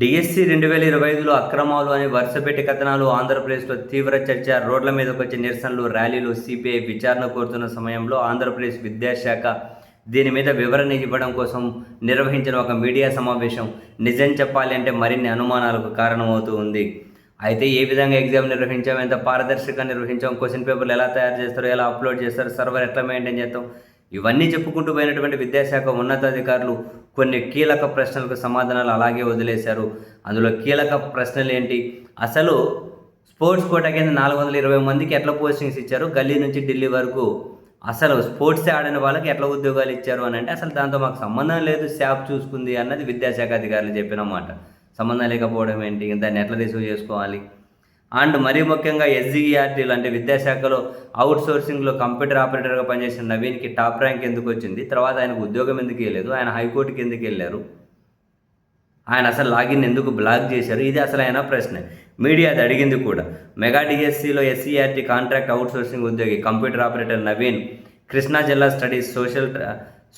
DSC 2025లో అక్రమాలు అని వరుసపెట్టి కథనాలు. ఆంధ్రప్రదేశ్లో తీవ్ర చర్చ. రోడ్ల మీదకొచ్చి నిరసనలు, ర్యాలీలు. సిపిఐ విచారణ కోరుతున్న సమయంలో ఆంధ్రప్రదేశ్ విద్యాశాఖ దీని మీద వివరణ ఇవ్వడం కోసం నిర్వహించిన ఒక మీడియా సమావేశం నిజం చెప్పాలి అంటే మరిన్ని అనుమానాలకు కారణమవుతూ ఉంది. అయితే ఏ విధంగా ఎగ్జామ్ నిర్వహించాం, ఎంత పారదర్శకంగా నిర్వహించాం, క్వశ్చన్ పేపర్లు ఎలా తయారు చేస్తారు, ఎలా అప్లోడ్ చేస్తారు, సర్వర్ ఎట్లా మెయింటైన్ చేస్తాం, ఇవన్నీ చెప్పుకుంటూ పోయినటువంటి విద్యాశాఖ ఉన్నతాధికారులు కొన్ని కీలక ప్రశ్నలకు సమాధానాలు అలాగే వదిలేశారు. అందులో కీలక ప్రశ్నలు ఏంటి? అసలు స్పోర్ట్స్ కోటా కింద 420 మందికి ఎట్లా పోస్టింగ్స్ ఇచ్చారు, గల్లీ నుంచి ఢిల్లీ వరకు అసలు స్పోర్ట్సే ఆడిన వాళ్ళకి ఎట్లా ఉద్యోగాలు ఇచ్చారు అని అంటే అసలు దాంతో మాకు సంబంధం లేదు, శాప్ చూసుకుంది అన్నది విద్యాశాఖ అధికారులు చెప్పిన మాట. సంబంధం లేకపోవడం ఏంటి, దాన్ని ఎట్లా రిసీవ్ చేసుకోవాలి? అండ్ మరీ ముఖ్యంగా ఎస్జీఈఆర్టీలు అంటే విద్యాశాఖలో అవుట్సోర్సింగ్లో కంప్యూటర్ ఆపరేటర్గా పనిచేసిన నవీన్కి టాప్ ర్యాంక్ ఎందుకు వచ్చింది? తర్వాత ఆయనకు ఉద్యోగం ఎందుకు ఇవ్వలేదు? ఆయన హైకోర్టుకి ఎందుకు వెళ్ళారు? ఆయన అసలు లాగిన్ ఎందుకు బ్లాక్ చేశారు? ఇది అసలు ఆయన ప్రశ్న. మీడియా అది అడిగింది కూడా. మెగా డిఎస్సిలో ఎస్సీఆర్టీ కాంట్రాక్ట్ అవుట్సోర్సింగ్ ఉద్యోగి కంప్యూటర్ ఆపరేటర్ నవీన్ కృష్ణా జిల్లా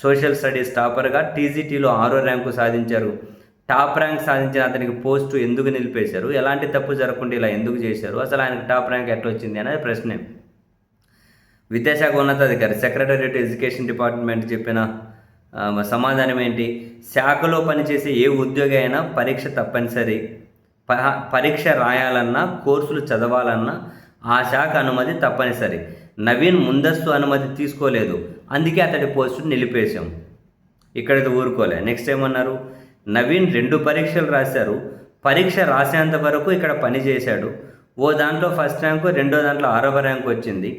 సోషల్ స్టడీస్ టాపర్గా టీజీటీలో 6వ ర్యాంకు సాధించారు. టాప్ ర్యాంక్ సాధించిన అతనికి పోస్టు ఎందుకు నిలిపేశారు? ఎలాంటి తప్పు జరగకుండా ఇలా ఎందుకు చేశారు? అసలు ఆయనకు టాప్ ర్యాంక్ ఎట్లా వచ్చింది అనేది ప్రశ్నే. విద్యాశాఖ ఉన్నతాధికారి సెక్రటరియట్ ఎడ్యుకేషన్ డిపార్ట్మెంట్ చెప్పిన సమాధానం ఏంటి? శాఖలో పనిచేసే ఏ ఉద్యోగి అయినా పరీక్ష తప్పనిసరి. పరీక్ష రాయాలన్నా, కోర్సులు చదవాలన్నా ఆ శాఖ అనుమతి తప్పనిసరి. నవీన్ ముందస్తు అనుమతి తీసుకోలేదు, అందుకే అతడి పోస్టు నిలిపేశాం. ఇక్కడితో ఊరుకోలే. నెక్స్ట్ ఏమన్నారు? నవీన్ 2 పరీక్షలు రాశారు. పరీక్ష రాసేంత వరకు ఇక్కడ పని చేశాడు. ఓ దాంట్లో ఫస్ట్ ర్యాంకు, రెండో దాంట్లో 6వ ర్యాంకు వచ్చింది.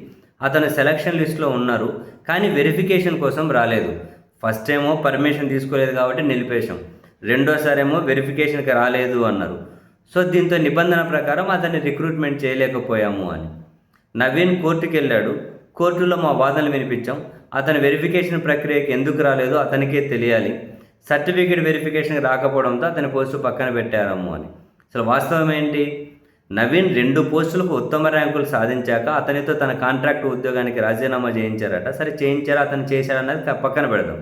అతను సెలక్షన్ లిస్ట్లో ఉన్నారు, కానీ వెరిఫికేషన్ కోసం రాలేదు. ఫస్ట్ ఏమో పర్మిషన్ తీసుకోలేదు కాబట్టి నిలిపేశాం, రెండోసారేమో వెరిఫికేషన్కి రాలేదు అన్నారు. సో దీంతో నిబంధన ప్రకారం అతన్ని రిక్రూట్మెంట్ చేయలేకపోయాము అని. నవీన్ కోర్టుకి వెళ్ళాడు. కోర్టులో మా వాదనలు వినిపించాం. అతని వెరిఫికేషన్ ప్రక్రియకి ఎందుకు రాలేదో అతనికే తెలియాలి. సర్టిఫికేట్ వెరిఫికేషన్కి రాకపోవడంతో అతని పోస్టు పక్కన పెట్టారము అని. అసలు వాస్తవం ఏంటి? నవీన్ 2 పోస్టులకు ఉత్తమ ర్యాంకులు సాధించాక అతనితో తన కాంట్రాక్ట్ ఉద్యోగానికి రాజీనామా చేయించారట. సరే చేయించారా, అతను చేశారన్నది పక్కన పెడదాం.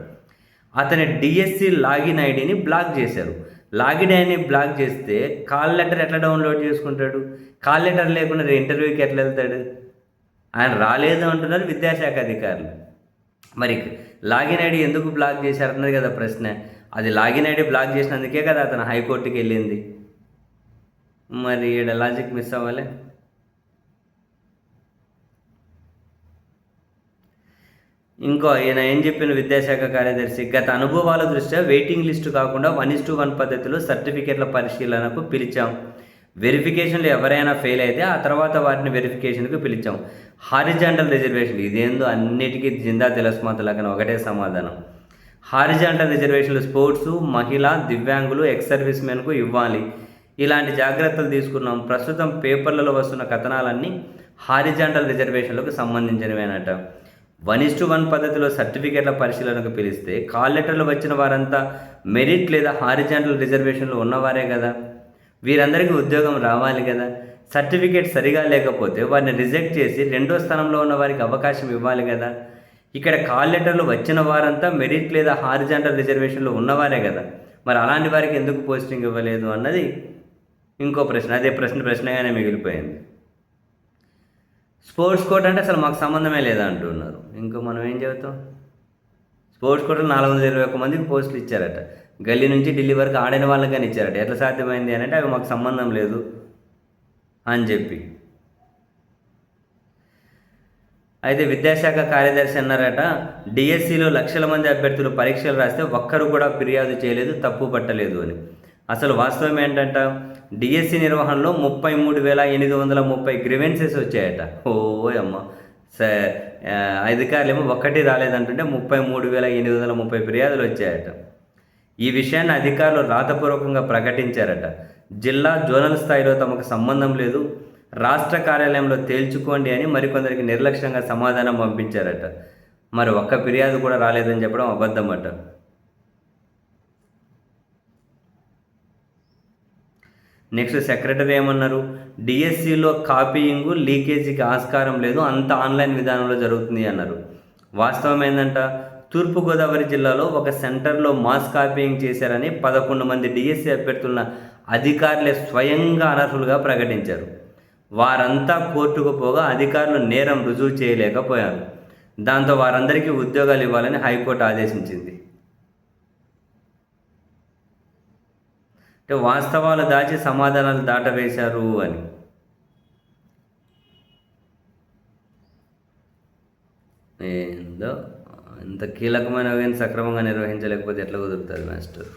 అతని డిఎస్సి లాగిన్ ఐడిని బ్లాక్ చేశారు. లాగిన్ ఐడిని బ్లాక్ చేస్తే కాల్ లెటర్ ఎట్లా డౌన్లోడ్ చేసుకుంటాడు? కాల్ లెటర్ లేకుండా ఇంటర్వ్యూకి ఎట్లా వెళ్తాడు? ఆయన రాలేదు అంటున్నారు విద్యాశాఖ అధికారులు. మరి లాగిన్ ఐడి ఎందుకు బ్లాక్ చేశారన్నది కదా ప్రశ్న. అది లాగిన్ ఐడి బ్లాక్ చేసినందుకే కదా అతను హైకోర్టుకి వెళ్ళింది. మరి ఈడ లాజిక్ మిస్ అవ్వాలి. ఇంకో ఈయన ఏం చెప్పిన విద్యాశాఖ కార్యదర్శి, గత అనుభవాల దృష్ట్యా వెయిటింగ్ లిస్టు కాకుండా 1:1 పద్ధతిలో సర్టిఫికేట్ల పరిశీలనకు పిలిచాం. వెరిఫికేషన్లు ఎవరైనా ఫెయిల్ అయితే ఆ తర్వాత వారిని వెరిఫికేషన్కు పిలిచాం. హారిజాంటల్ రిజర్వేషన్లు ఇదేందో అన్నిటికీ జిందా తిలస్మాతలాగా ఒకటే సమాధానం. హారిజాంటల్ రిజర్వేషన్లు స్పోర్ట్సు, మహిళ, దివ్యాంగులు, ఎక్స్ సర్వీస్ మెన్కు ఇవ్వాలి. ఇలాంటి జాగ్రత్తలు తీసుకున్నాం. ప్రస్తుతం పేపర్లలో వస్తున్న కథనాలన్నీ హారిజాంటల్ రిజర్వేషన్లకు సంబంధించినవేనట. 1:1 పద్ధతిలో సర్టిఫికేట్ల పరిశీలనకు పిలిస్తే కాల్ లెటర్లు వచ్చిన వారంతా మెరిట్ లేదా హారిజాంటల్ రిజర్వేషన్లు ఉన్నవారే కదా. వీరందరికీ ఉద్యోగం రావాలి కదా. సర్టిఫికేట్ సరిగా లేకపోతే వారిని రిజెక్ట్ చేసి 2వ స్థానంలో ఉన్న వారికి అవకాశం ఇవ్వాలి కదా. ఇక్కడ కాల్ లెటర్లు వచ్చిన వారంతా మెరిట్ లేదా హారిజాంటల్ రిజర్వేషన్లు ఉన్నవారే కదా. మరి అలాంటి వారికి ఎందుకు పోస్టింగ్ ఇవ్వలేదు అన్నది ఇంకో ప్రశ్న. అదే ప్రశ్నగానే మిగిలిపోయింది. స్పోర్ట్స్ కోట అంటే అసలు మాకు సంబంధమే లేదా అంటున్నారు. ఇంకో మనం ఏం చెబుతాం? స్పోర్ట్స్ కోటలో 421 మందికి పోస్టులు ఇచ్చారట. గల్లీ నుంచి ఢిల్లీ వరకు ఆడిన వాళ్ళకి కానీ ఇచ్చారట. ఎట్లా సాధ్యమైంది అని అంటే అవి మాకు సంబంధం లేదు అని చెప్పి. అయితే విద్యాశాఖ కార్యదర్శి అన్నారట, డిఎస్సిలో లక్షల మంది అభ్యర్థులు పరీక్షలు రాస్తే ఒక్కరు కూడా ఫిర్యాదు చేయలేదు, తప్పు పట్టలేదు అని. అసలు వాస్తవం ఏంటంట? డిఎస్సి నిర్వహణలో 33,830 గ్రీవెన్సెస్ వచ్చాయట. అమ్మ అధికారులు ఏమో ఒక్కటి రాలేదంటుంటే 33,830 ఫిర్యాదులు వచ్చాయట. ఈ విషయాన్ని అధికారులు రాతపూర్వకంగా ప్రకటించారట. జిల్లా, జోనల్ స్థాయిలో తమకు సంబంధం లేదు, రాష్ట్ర కార్యాలయంలో తేల్చుకోండి అని మరికొందరికి నిర్లక్ష్యంగా సమాధానం పంపించారట. మరి ఒక్క ఫిర్యాదు కూడా రాలేదని చెప్పడం అబద్ధం అట. నెక్స్ట్ సెక్రటరీ ఏమన్నారు? డిఎస్సిలో కాపీయింగ్, లీకేజీకి ఆస్కారం లేదు, అంత ఆన్లైన్ విధానంలో జరుగుతుంది అన్నారు. వాస్తవం ఏంటంట? తూర్పుగోదావరి జిల్లాలో ఒక సెంటర్లో మాస్ కాపీయింగ్ చేశారని 11 మంది డిఎస్సి అభ్యర్థులను అధికారులే స్వయంగా అనర్హులుగా ప్రకటించారు. వారంతా కోర్టుకు పోగా అధికారులు నేరం రుజువు చేయలేకపోయారు. దాంతో వారందరికీ ఉద్యోగాలు ఇవ్వాలని హైకోర్టు ఆదేశించింది. అంటే వాస్తవాలు దాచి సమాధానాలు దాటవేశారు అని. ఏందో ఇంత కీలకమైన సక్రమంగా నిర్వహించలేకపోతే ఎట్లా కుదురుతుంది మాస్టర్?